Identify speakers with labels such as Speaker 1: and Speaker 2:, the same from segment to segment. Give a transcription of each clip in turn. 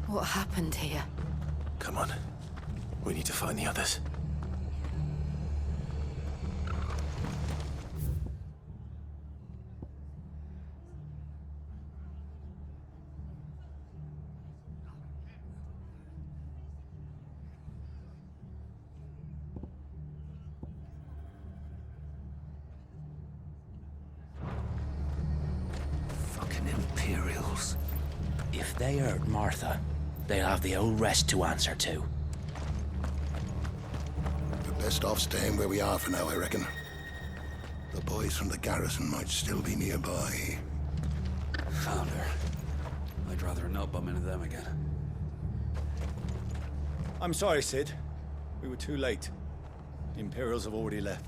Speaker 1: What happened here?
Speaker 2: Come on. We need to find the others.
Speaker 3: Fucking Imperials. If they hurt Martha, they'll have the whole rest to answer to.
Speaker 4: We're best off staying where we are for now, I reckon. The boys from the garrison might still be nearby.
Speaker 5: Found her. I'd rather not bump into them again.
Speaker 6: I'm sorry, Sid. We were too late. The Imperials have already left.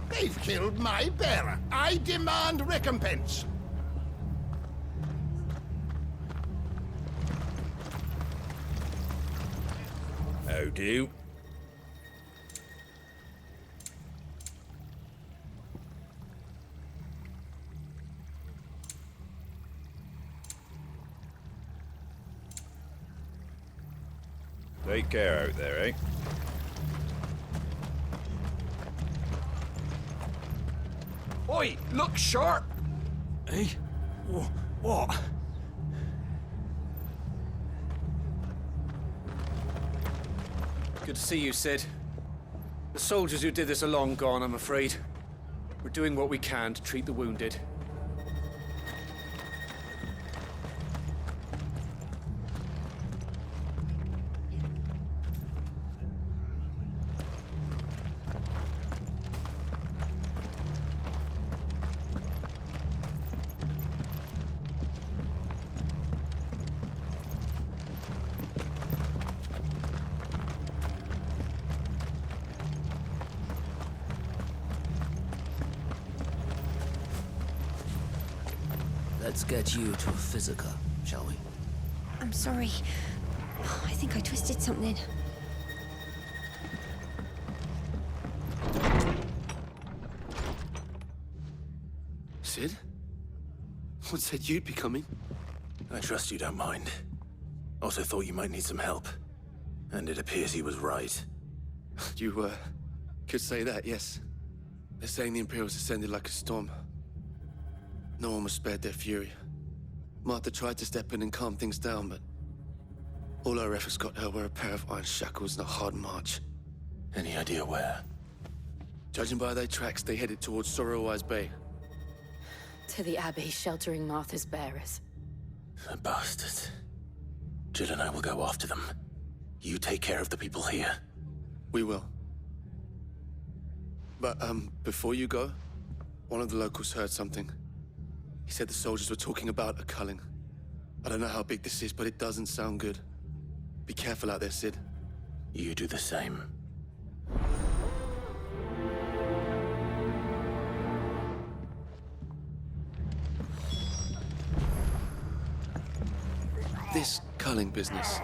Speaker 4: They've killed my bearer. I demand recompense.
Speaker 3: How do?
Speaker 7: Take care out there, eh?
Speaker 5: Oi, look sharp!
Speaker 3: Hey? What?
Speaker 8: Good to see you, Sid. The soldiers who did this are long gone, I'm afraid. We're doing what we can to treat the wounded.
Speaker 3: Let's get you to a physical, shall we?
Speaker 1: I'm sorry. I think I twisted something.
Speaker 5: Sid? What said you'd be coming?
Speaker 2: I trust you don't mind. Also thought you might need some help. And it appears he was right.
Speaker 5: You, could say that, yes. They're saying the Imperials descended like a storm. No one was spared their fury. Martha tried to step in and calm things down, but all our efforts got her were a pair of iron shackles and a hard march.
Speaker 2: Any idea where?
Speaker 5: Judging by their tracks, they headed towards Sorrowwise Bay.
Speaker 1: To the Abbey sheltering Martha's bearers.
Speaker 2: The bastards. Jill and I will go after them. You take care of the people here.
Speaker 5: We will. But, before you go, one of the locals heard something. He said the soldiers were talking about a culling. I don't know how big this is, but it doesn't sound good. Be careful out there, Sid.
Speaker 2: You do the same.
Speaker 5: This culling business.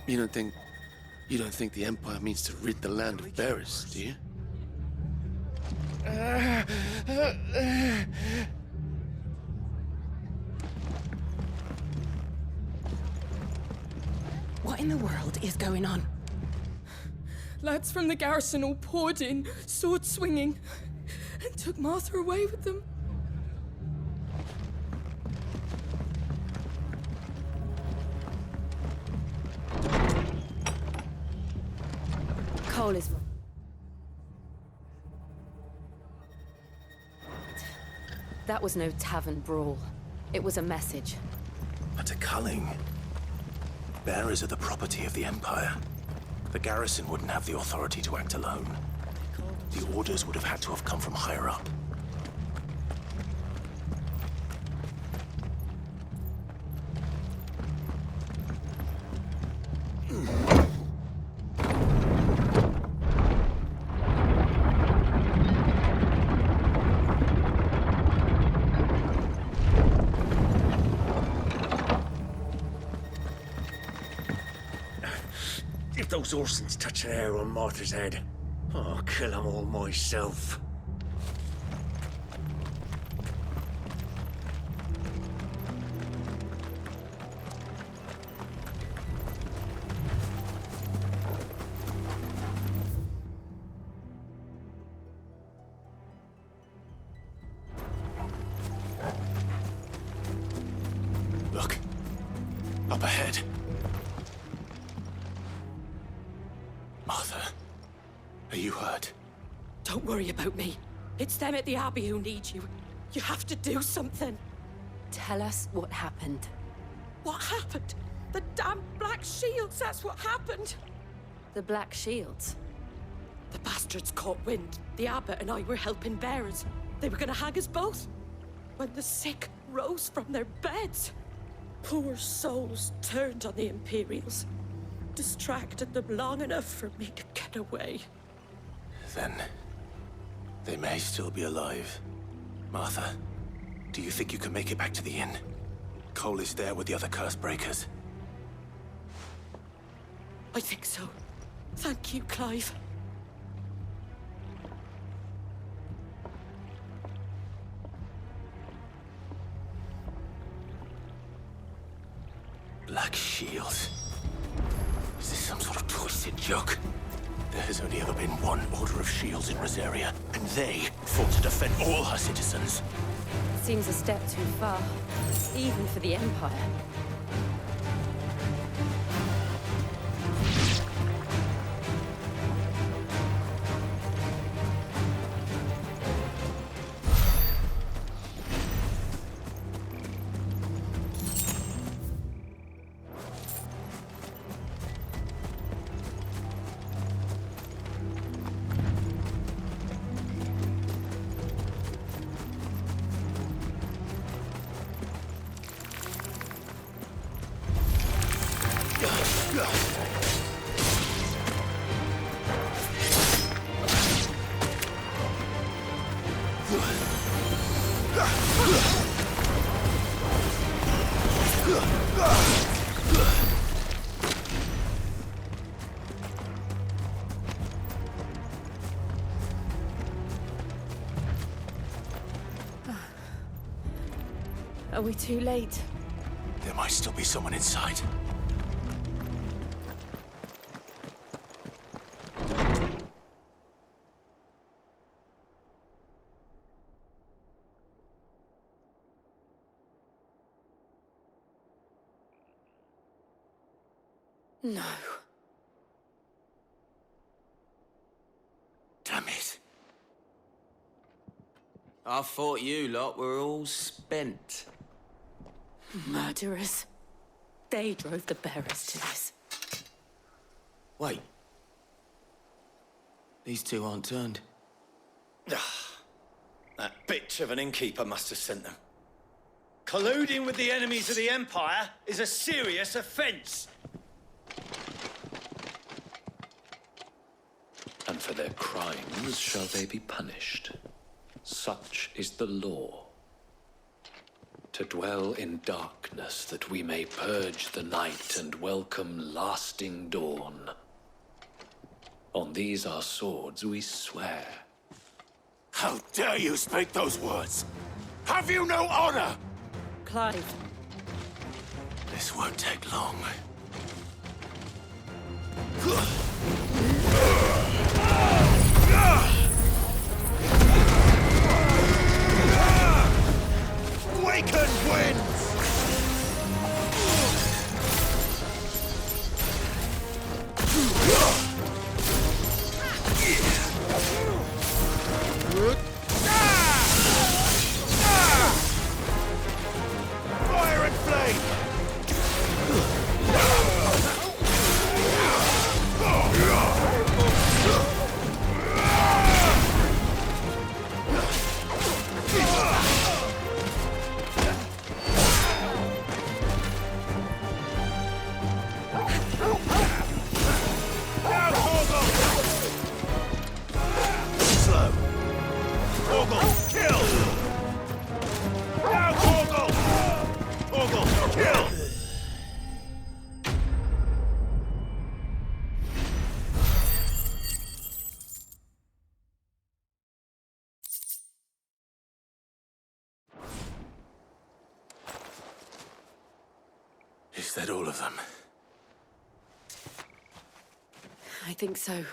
Speaker 5: You don't think the Empire means to rid the land of bearers, do you?
Speaker 1: What in the world is going on?
Speaker 9: Lads from the garrison all poured in, sword swinging, and took Martha away with them.
Speaker 1: Cole is... That was no tavern brawl. It was a message.
Speaker 2: But a culling. Bearers are the property of the Empire. The garrison wouldn't have the authority to act alone. The orders would have had to have come from higher up.
Speaker 3: If those Orsons touch an arrow on Martha's head,
Speaker 10: I'll kill them all myself.
Speaker 2: Look. Up ahead. Martha, are you hurt?
Speaker 9: Don't worry about me. It's them at the Abbey who need you. You have to do something.
Speaker 1: Tell us what happened.
Speaker 9: What happened? The damn Black Shields, that's what happened.
Speaker 1: The Black Shields?
Speaker 9: The bastards caught wind. The abbot and I were helping bearers. They were gonna hang us both. When the sick rose from their beds, poor souls turned on the Imperials. Distracted them long enough for me to get away.
Speaker 2: Then they may still be alive. Martha, do you think you can make it back to the inn? Cole is there with the other curse breakers.
Speaker 9: I think so. Thank you, Clive.
Speaker 2: Black Shields. Is this some sort of twisted joke? There has only ever been one Order of Shields in Rosaria, and they fought to defend all her citizens.
Speaker 1: Seems a step too far, even for the Empire. Are we too late?
Speaker 2: There might still be someone inside.
Speaker 1: No.
Speaker 2: Damn it.
Speaker 3: I thought you lot were all spent.
Speaker 9: Murderers. They drove the bearers to this.
Speaker 5: Wait. These two aren't turned.
Speaker 6: That bitch of an innkeeper must have sent them. Colluding with the enemies of the Empire is a serious offense.
Speaker 11: And for their crimes shall they be punished. Such is the law. To dwell in darkness that we may purge the night and welcome lasting dawn. On these our swords we swear.
Speaker 2: How dare you speak those words? Have you no honor?
Speaker 9: Clive.
Speaker 2: This won't take long. Waken winds! Fire and flame! Is that all of them?
Speaker 1: I think so.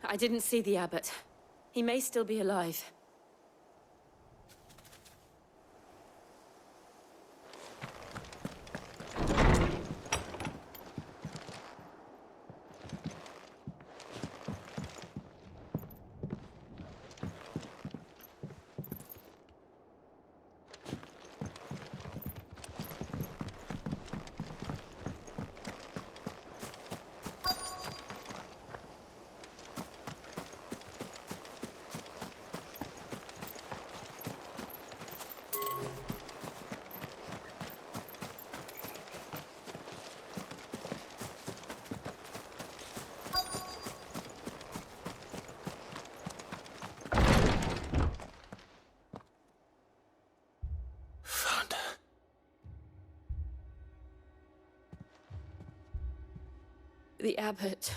Speaker 1: I didn't see the abbot. He may still be alive. The abbot.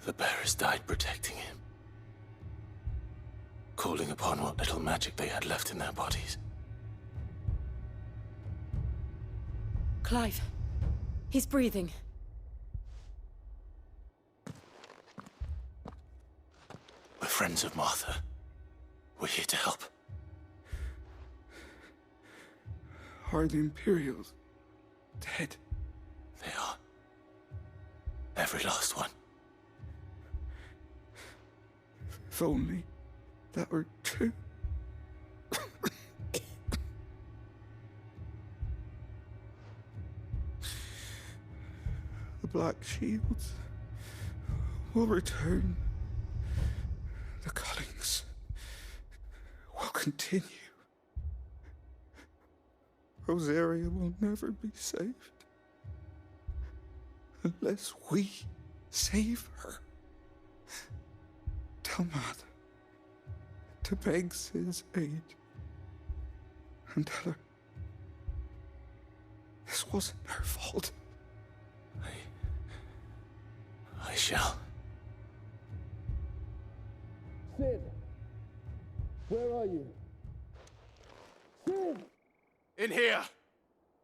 Speaker 2: The bearers died protecting him. Calling upon what little magic they had left in their bodies.
Speaker 1: Clive. He's breathing.
Speaker 2: We're friends of Martha. We're here to help.
Speaker 12: Are the Imperials dead?
Speaker 2: They are. Every last one.
Speaker 12: If only that were true. The Black Shields will return. The cullings will continue. Rosaria will never be saved unless we save her. Tell Matt to beg Sid's aid and tell her this wasn't her fault.
Speaker 2: I shall.
Speaker 13: Sid! Where are you? Sid!
Speaker 5: In here!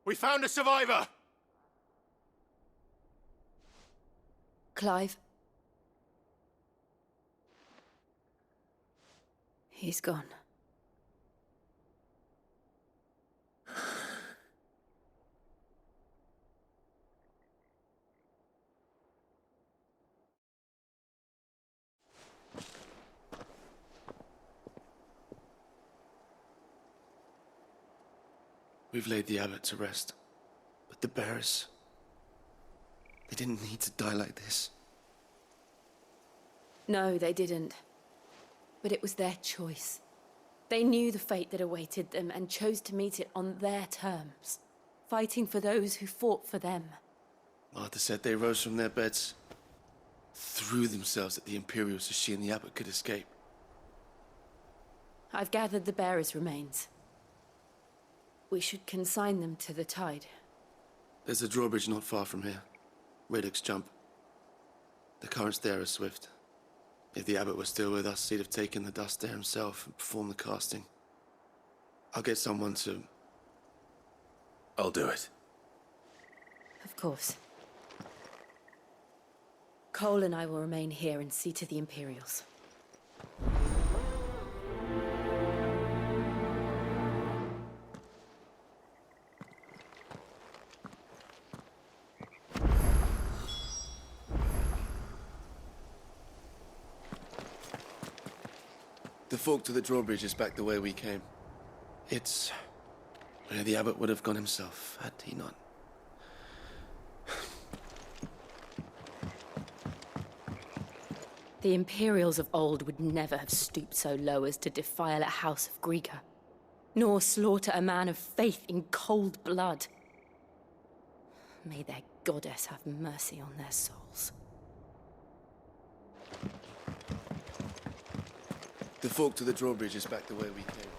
Speaker 5: We found a survivor!
Speaker 1: Clive. He's gone.
Speaker 5: We've laid the abbot to rest. But the bearers... they didn't need to die like this.
Speaker 1: No, they didn't. But it was their choice. They knew the fate that awaited them and chose to meet it on their terms, fighting for those who fought for them.
Speaker 5: Martha said they rose from their beds, threw themselves at the Imperials so she and the abbot could escape.
Speaker 1: I've gathered the bearers' remains. We should consign them to the tide.
Speaker 5: There's a drawbridge not far from here. Radix Jump. The currents there are swift. If the abbot was still with us, he'd have taken the dust there himself and performed the casting. I'll get someone to...
Speaker 2: I'll do it.
Speaker 1: Of course. Cole and I will remain here and see to the Imperials.
Speaker 5: The fork to the drawbridge is back the way we came. It's where the abbot would have gone himself, had he not.
Speaker 1: The Imperials of old would never have stooped so low as to defile a house of Greeka, nor slaughter a man of faith in cold blood. May their goddess have mercy on their souls.
Speaker 5: The fork to the drawbridge is back the way we came.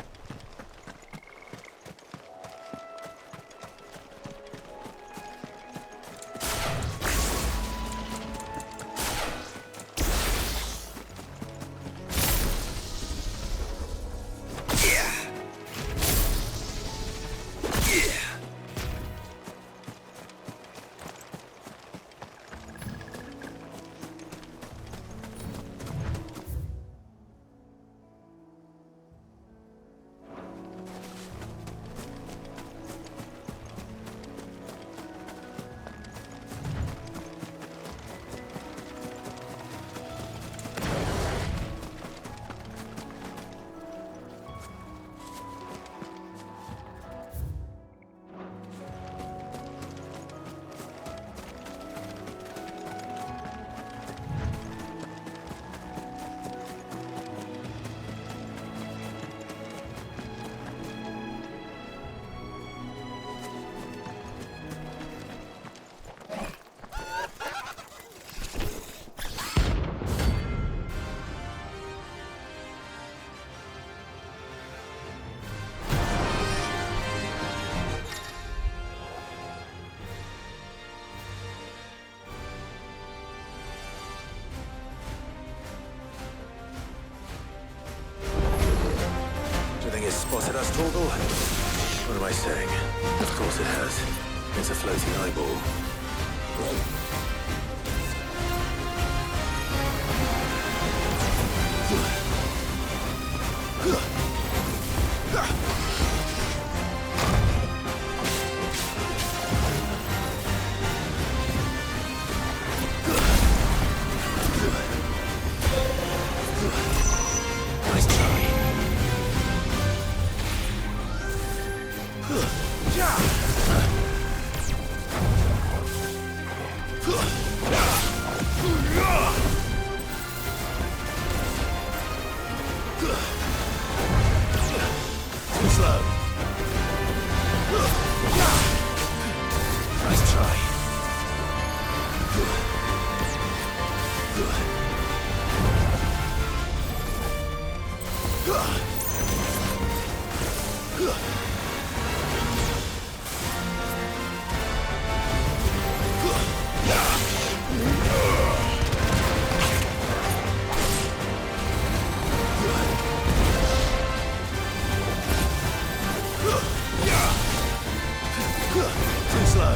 Speaker 2: It's spotted us, Torgal? What am I saying? Of course it has. It's a floating eyeball.
Speaker 14: Too slow.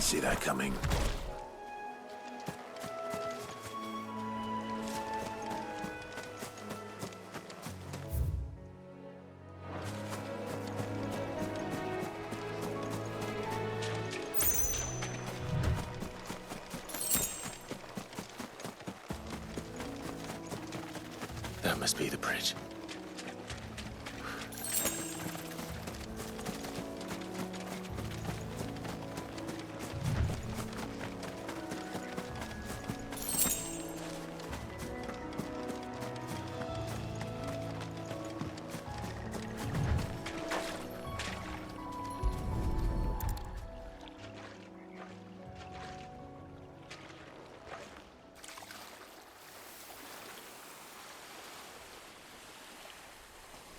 Speaker 2: see that coming. That must be the bridge.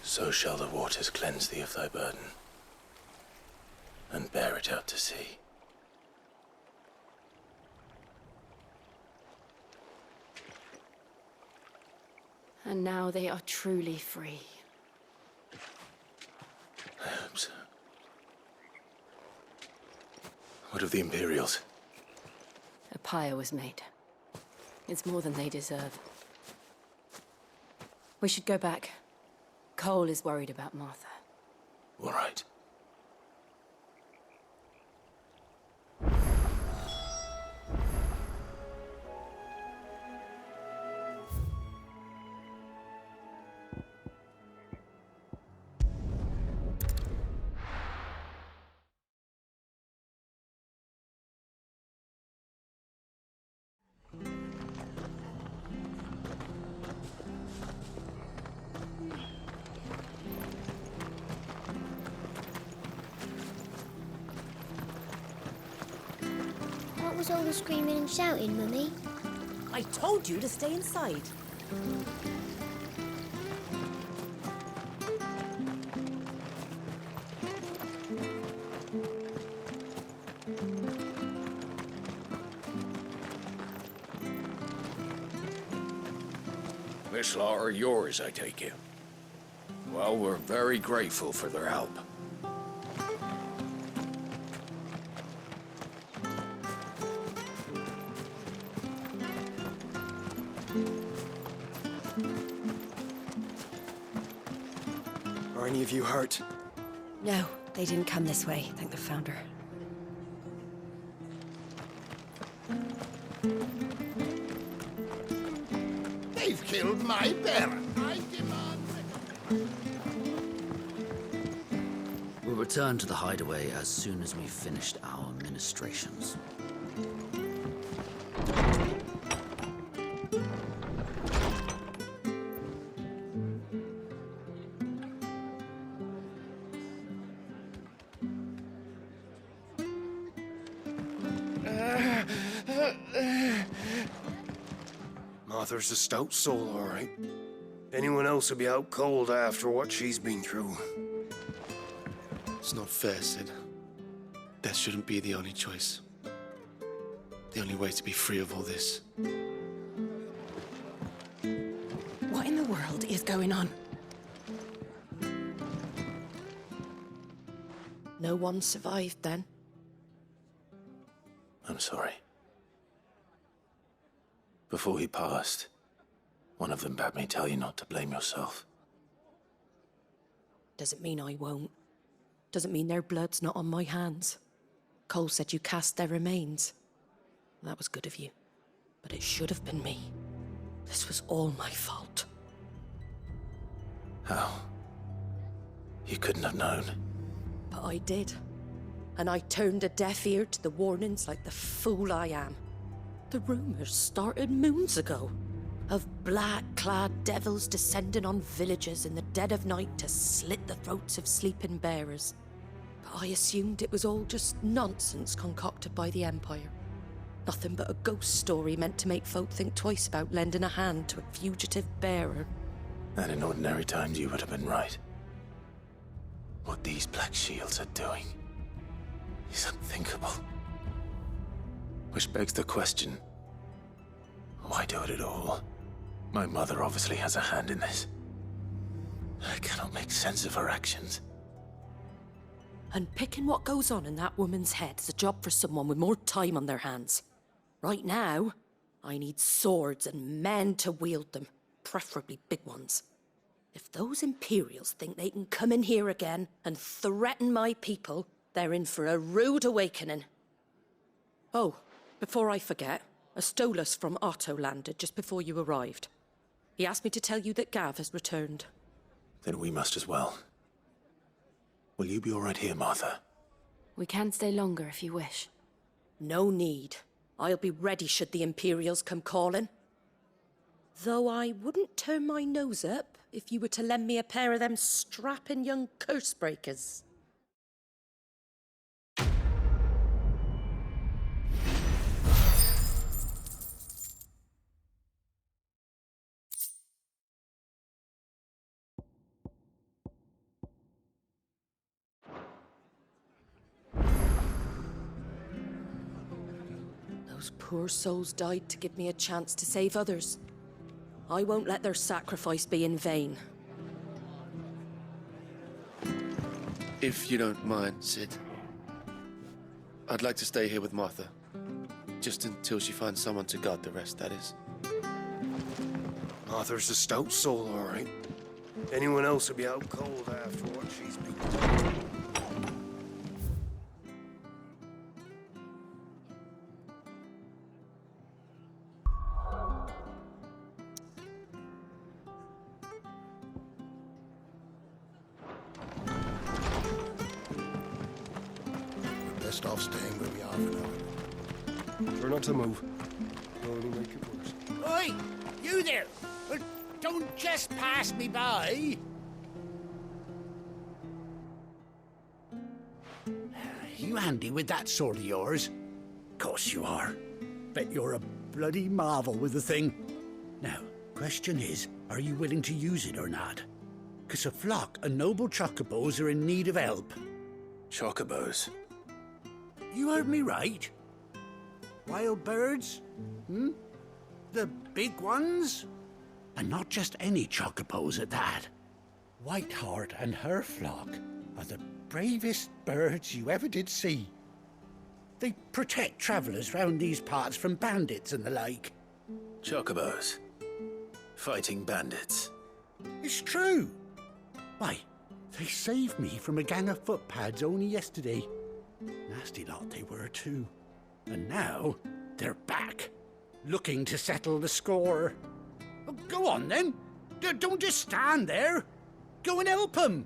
Speaker 2: So shall the waters cleanse thee of thy burden, and bear it out to sea.
Speaker 1: And now they are truly free.
Speaker 2: I hope so. What of the Imperials?
Speaker 1: A pyre was made. It's more than they deserve. We should go back. Cole is worried about Martha.
Speaker 2: All right.
Speaker 15: What was all the screaming and shouting, Mummy?
Speaker 16: I told you to stay inside.
Speaker 10: This lot are yours, I take it. Well, we're very grateful for their help.
Speaker 17: Are any of you hurt?
Speaker 16: No, they didn't come this way, thank the Founder.
Speaker 4: They've killed my Baron. I demand...
Speaker 3: We'll return to the hideaway as soon as we've finished our ministrations.
Speaker 10: Martha's a stout soul, all right. Anyone else would be out cold after what she's been through.
Speaker 5: It's not fair, Sid. Death shouldn't be the only choice. The only way to be free of all this.
Speaker 16: What in the world is going on?
Speaker 9: No one survived then.
Speaker 2: I'm sorry. Before he passed, one of them bade me tell you not to blame yourself.
Speaker 9: Doesn't mean I won't. Doesn't mean their blood's not on my hands. Cole said you cast their remains. That was good of you. But it should have been me. This was all my fault.
Speaker 2: How? You couldn't have known.
Speaker 9: But I did. And I turned a deaf ear to the warnings like the fool I am. The rumors started moons ago. Of black-clad devils descending on villages in the dead of night to slit the throats of sleeping bearers. But I assumed it was all just nonsense concocted by the Empire. Nothing but a ghost story meant to make folk think twice about lending a hand to a fugitive bearer.
Speaker 2: And in ordinary times you would have been right. What these Black Shields are doing is unthinkable. Which begs the question, why do it at all? My mother obviously has a hand in this. I cannot make sense of her actions.
Speaker 9: Unpicking what goes on in that woman's head is a job for someone with more time on their hands. Right now, I need swords and men to wield them, preferably big ones. If those Imperials think they can come in here again and threaten my people, they're in for a rude awakening. Oh, before I forget, a Stolas from Otto landed just before you arrived. He asked me to tell you that Gav has returned.
Speaker 2: Then we must as well. Will you be all right here, Martha?
Speaker 1: We can stay longer if you wish.
Speaker 9: No need. I'll be ready should the Imperials come calling. Though I wouldn't turn my nose up if you were to lend me a pair of them strapping young curse breakers. Those poor souls died to give me a chance to save others. I won't let their sacrifice be in vain.
Speaker 5: If you don't mind, Sid, I'd like to stay here with Martha. Just until she finds someone to guard the rest, that is.
Speaker 10: Martha's a stout soul, all right. Anyone else will be out cold after what she's been through.
Speaker 4: Best off staying where we are for now.
Speaker 10: Try not to move. It'll only make it worse.
Speaker 3: Oi! You there! Don't just pass me by! You handy with that sword of yours? Course you are. Bet you're a bloody marvel with the thing. Now, question is, are you willing to use it or not? 'Cause a flock of noble chocobos are in need of help.
Speaker 2: Chocobos?
Speaker 3: You heard me right. Wild birds? Hmm? The big ones? And not just any chocobos at that. Whiteheart and her flock are the bravest birds you ever did see. They protect travellers round these parts from bandits and the like.
Speaker 2: Chocobos? Fighting bandits?
Speaker 3: It's true. Why, they saved me from a gang of footpads only yesterday. Nasty lot they were too. And now they're back, looking to settle the score. Well, go on then. Don't just stand there. Go and help them.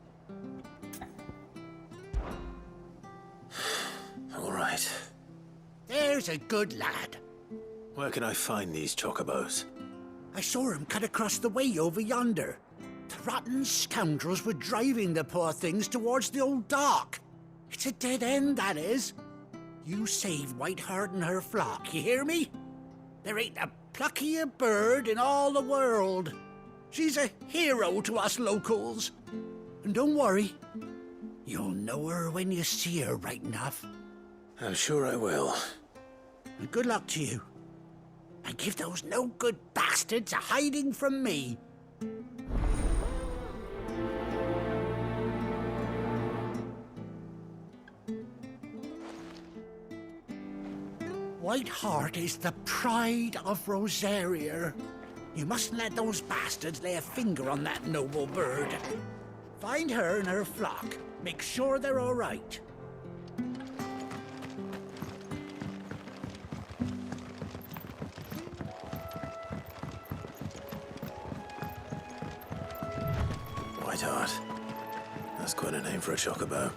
Speaker 2: All right.
Speaker 3: There's a good lad.
Speaker 2: Where can I find these chocobos?
Speaker 3: I saw him cut across the way over yonder. The rotten scoundrels were driving the poor things towards the old dock. It's a dead end, that is. You save Whiteheart and her flock, you hear me? There ain't a pluckier bird in all the world. She's a hero to us locals. And don't worry, you'll know her when you see her right enough.
Speaker 2: I'm sure I will.
Speaker 3: And good luck to you. And give those no-good bastards a hiding from me. Whiteheart is the pride of Rosaria. You mustn't let those bastards lay a finger on that noble bird. Find her and her flock. Make sure they're all right.
Speaker 2: Whiteheart. That's quite a name for a chocobo.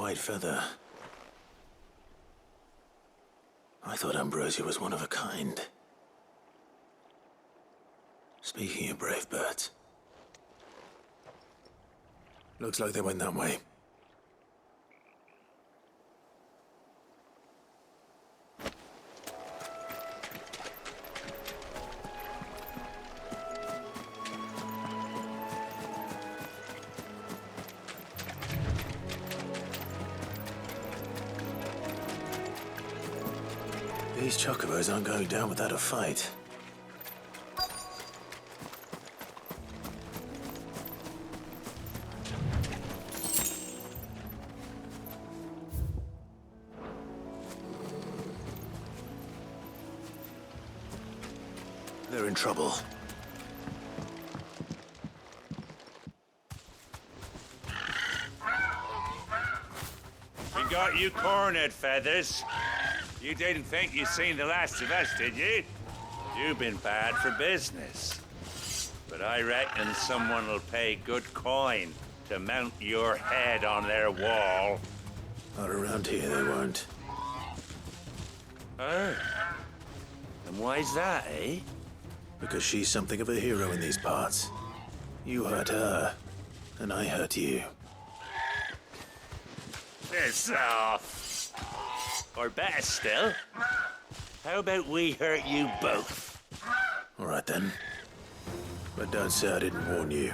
Speaker 2: white feather. I thought Ambrosia was one of a kind. Speaking of brave birds, looks like they went that way. These chocobos aren't going down without a fight. They're in trouble.
Speaker 7: We got you cornered, Feathers. You didn't think you'd seen the last of us, did you? You've been bad for business. But I reckon someone will pay good coin to mount your head on their wall.
Speaker 2: Not around here, they won't.
Speaker 7: Oh. And why's that, eh?
Speaker 2: Because she's something of a hero in these parts. You hurt her, and I hurt you.
Speaker 7: Piss off. Or better still, how about we hurt you both?
Speaker 2: All right then. But don't say I didn't warn you.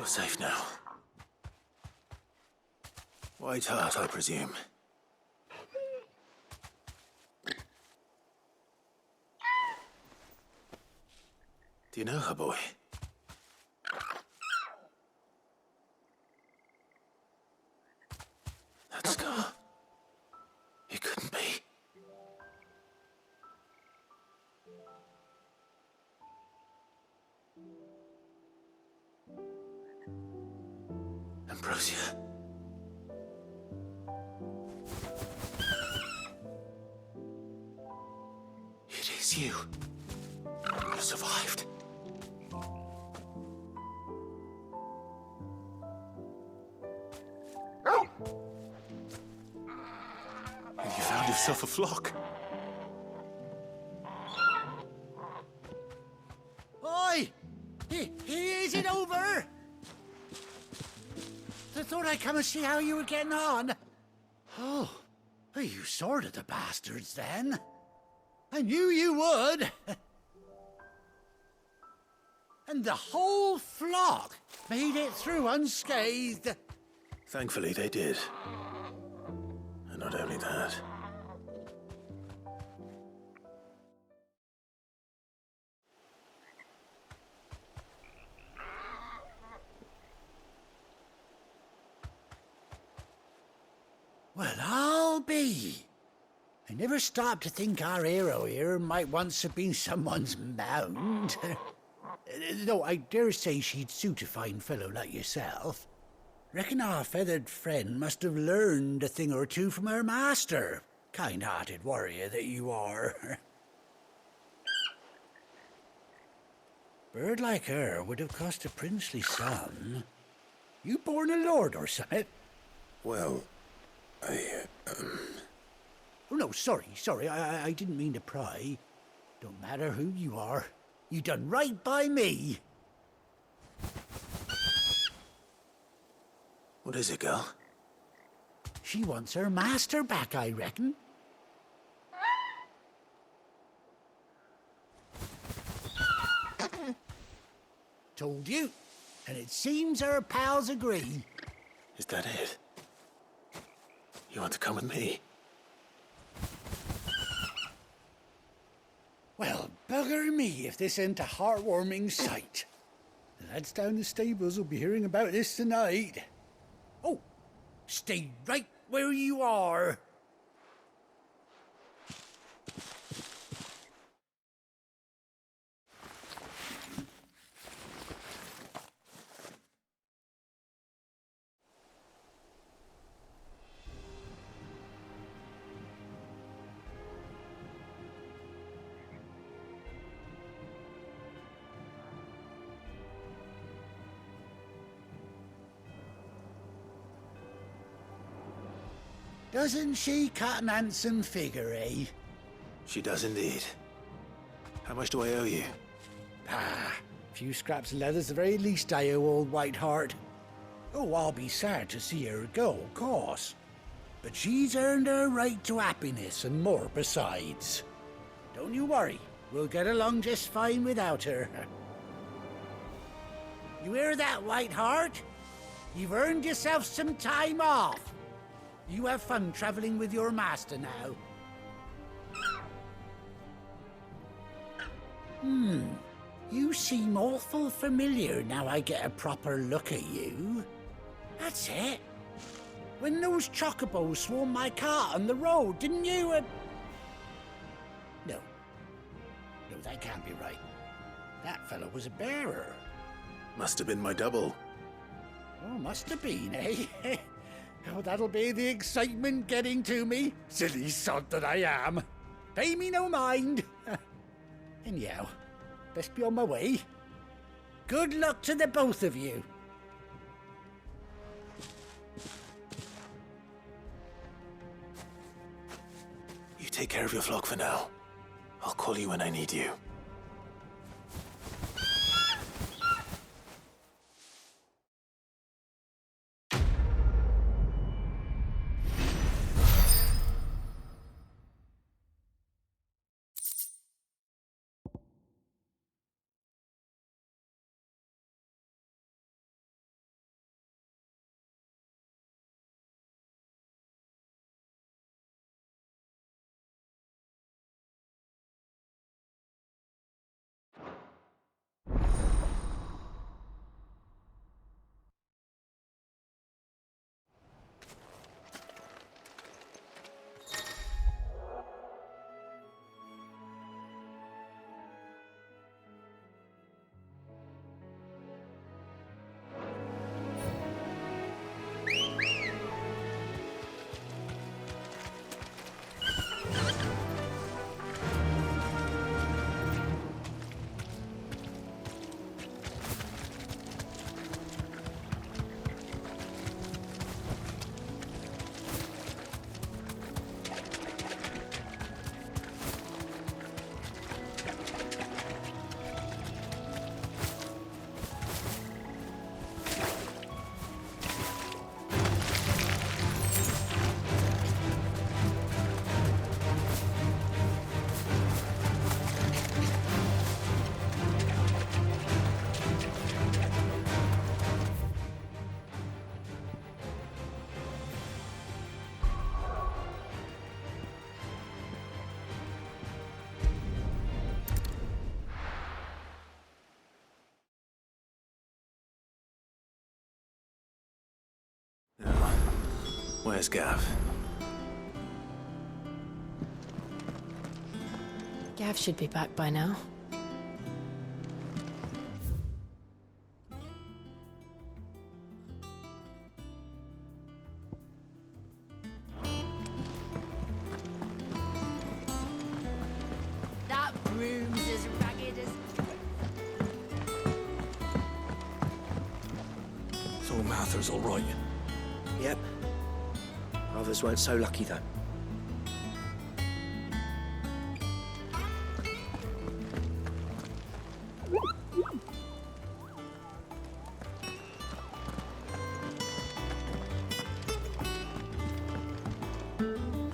Speaker 2: You're safe now. White Hart, I presume. Do you know her, boy? That scar. It couldn't be. Ambrosia. It is you. You survived. And you found yourself a flock.
Speaker 3: Oi! Is it over? I thought I'd come and see how you were getting on. Oh, you sorted the bastards then. I knew you would. And the whole flock made it through unscathed.
Speaker 2: Thankfully, they did. And not only that.
Speaker 3: Well, I'll be. I never stopped to think our hero here might once have been someone's mount. Though I dare say she'd suit a fine fellow like yourself. Reckon our feathered friend must have learned a thing or two from her master. Kind-hearted warrior that you are. Bird like her would have cost a princely sum. You born a lord or something?
Speaker 2: Well,
Speaker 3: Oh, no, sorry. I didn't mean to pry. Don't matter who you are. You done right by me.
Speaker 2: What is it, girl?
Speaker 3: She wants her master back, I reckon. Told you. And it seems her pals agree.
Speaker 2: Is that it? You want to come with me?
Speaker 3: Well, bugger me if this ain't a heartwarming sight. The lads down the stables will be hearing about this tonight. Oh, stay right where you are. Doesn't she cut an handsome figure, eh?
Speaker 2: She does indeed. How much do I owe you?
Speaker 3: Ah, a few scraps of leather's the very least I owe old White Hart. Oh, I'll be sad to see her go, of course. But she's earned her right to happiness and more besides. Don't you worry, we'll get along just fine without her. You hear that, White Hart? You've earned yourself some time off. You have fun traveling with your master now. You seem awful familiar now I get a proper look at you. That's it. When those chocobos swarmed my cart on the road, didn't you? No, that can't be right. That fellow was a bearer.
Speaker 2: Must have been my double.
Speaker 3: Oh, must have been, eh? Oh, that'll be the excitement getting to me. Silly sod that I am. Pay me no mind. Anyhow, best be on my way. Good luck to the both of you.
Speaker 2: You take care of your flock for now. I'll call you when I need you. Where's Gav?
Speaker 1: Gav should be back by now.
Speaker 18: That broom's as ragged as...
Speaker 17: So Martha's all right.
Speaker 19: Yep. Others weren't so lucky, though.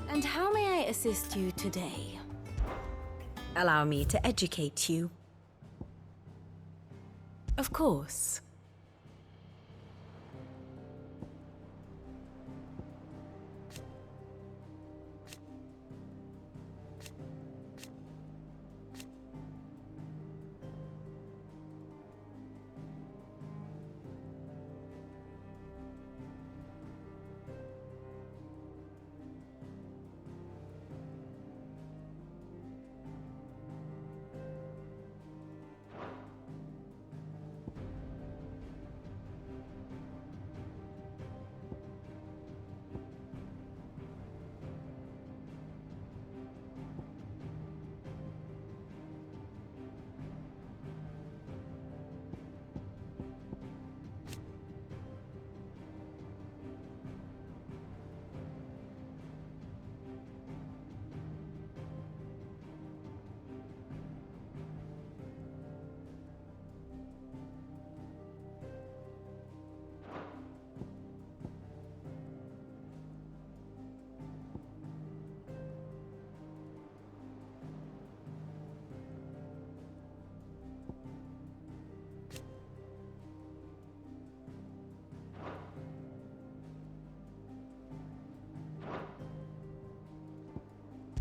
Speaker 18: And how may I assist you today?
Speaker 16: Allow me to educate you.
Speaker 1: Of course.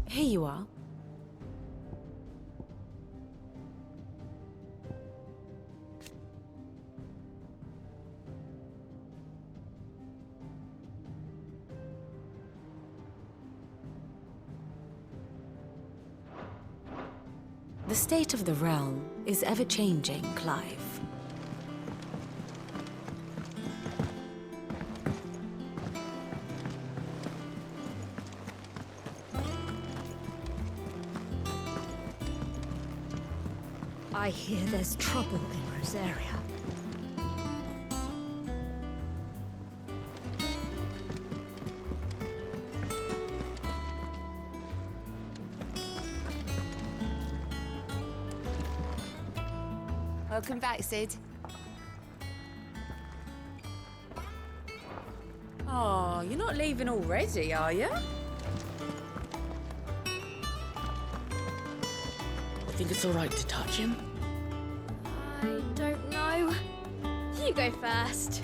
Speaker 1: Here you are. The state of the realm is ever-changing, Clive.
Speaker 18: I hear there's trouble in Rosaria.
Speaker 1: Welcome back, Sid.
Speaker 16: Oh, you're not leaving already, are you?
Speaker 20: I think it's all right to touch him.
Speaker 18: I don't know. You go first.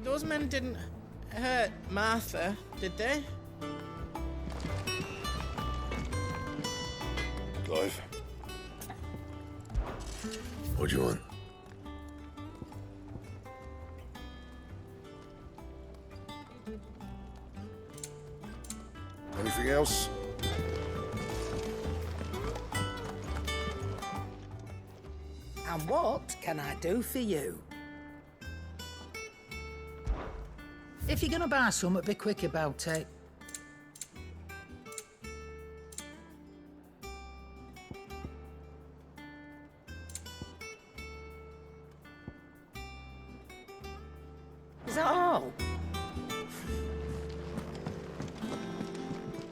Speaker 21: Those men didn't hurt Martha, did they?
Speaker 10: Clive. What do you want? Anything else?
Speaker 21: And what can I do for you? If you're gonna buy something, be quick about it. Is that all?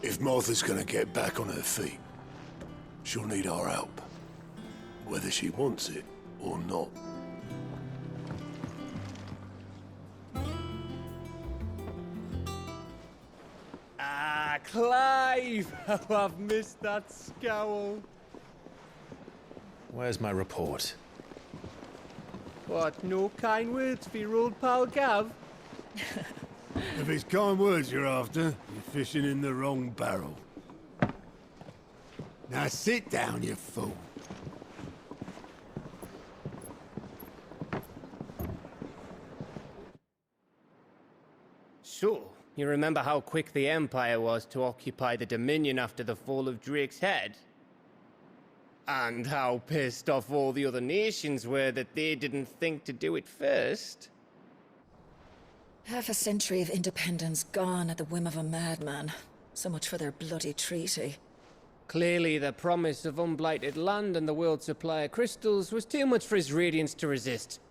Speaker 10: If Martha's gonna get back on her feet, she'll need our help. Whether she wants it or not.
Speaker 22: Ah, Clive! Oh, I've missed that scowl.
Speaker 2: Where's my report?
Speaker 22: What, no kind words for your old pal Gav?
Speaker 10: If it's kind words you're after, you're fishing in the wrong barrel. Now sit down, you fool.
Speaker 22: So, you remember how quick the Empire was to occupy the Dominion after the fall of Drake's head? And how pissed off all the other nations were that they didn't think to do it first?
Speaker 23: Half a century of independence gone at the whim of a madman. So much for their bloody treaty.
Speaker 22: Clearly, the promise of unblighted land and the world's supply of crystals was too much for his radiance to resist.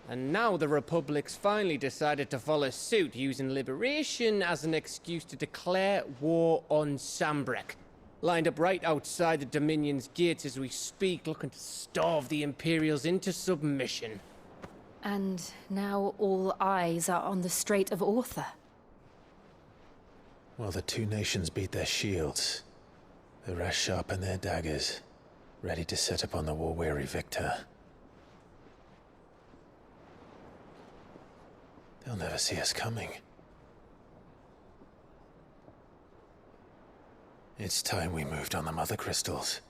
Speaker 22: And now the Republic's finally decided to follow suit, using liberation as an excuse to declare war on Sambrek. Lined up right outside the Dominion's gates as we speak, looking to starve the Imperials into submission.
Speaker 1: And now all eyes are on the Strait of Author.
Speaker 2: While the two nations beat their shields, the rest sharpen their daggers, ready to set upon the war-weary victor. They'll never see us coming. It's time we moved on the Mother Crystals.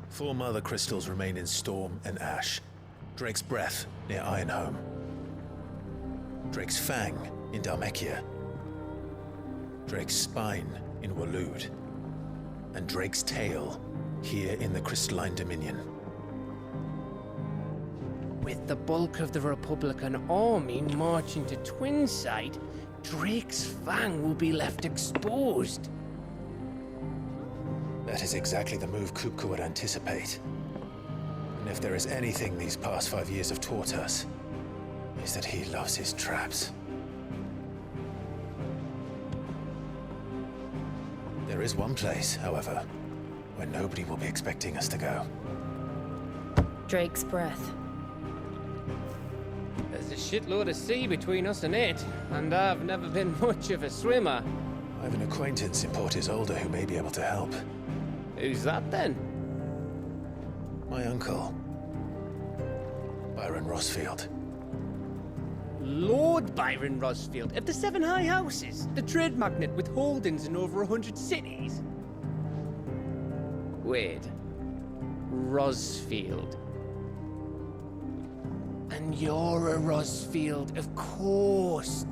Speaker 2: Four Mother Crystals remain in Storm and Ash. Drake's Breath near Ironhome. Drake's Fang in Dhalmekia. Drake's Spine in Waloed. And Drake's Tail here in the Crystalline Dominion.
Speaker 22: With the bulk of the Republican army marching to Twinside, Drake's Fang will be left exposed.
Speaker 2: That is exactly the move Kupka would anticipate. And if there is anything these past 5 years have taught us, is that he loves his traps. There is one place, however, where nobody will be expecting us to go.
Speaker 1: Drake's Breath.
Speaker 22: There's a shitload of sea between us and it, and I've never been much of a swimmer.
Speaker 2: I have an acquaintance in Port Isolde who may be able to help.
Speaker 22: Who's that then?
Speaker 2: My uncle, Byron Rossfield.
Speaker 22: Lord Byron Rossfield of the Seven High Houses, the trade magnate with holdings in over 100 cities. Wait, Rossfield. And you're a Rossfield, of course.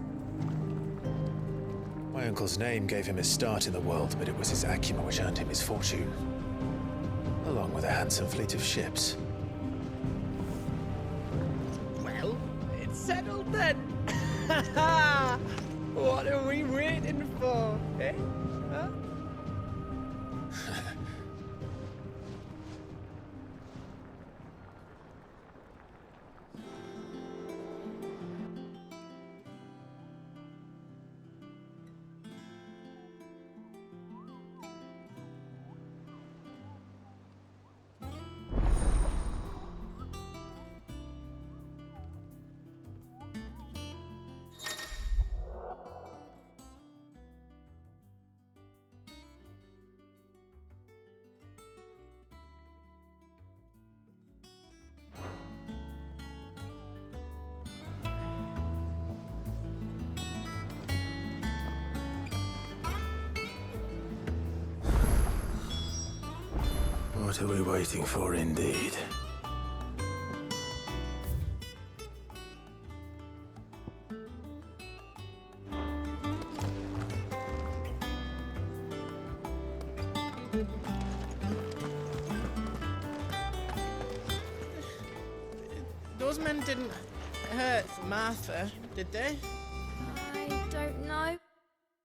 Speaker 2: My uncle's name gave him his start in the world, but it was his acumen which earned him his fortune. Along with a handsome fleet of ships.
Speaker 22: Well, it's settled then. What are we waiting for, eh? Huh?
Speaker 2: What are we waiting for, indeed?
Speaker 6: Those men didn't hurt Martha, did they?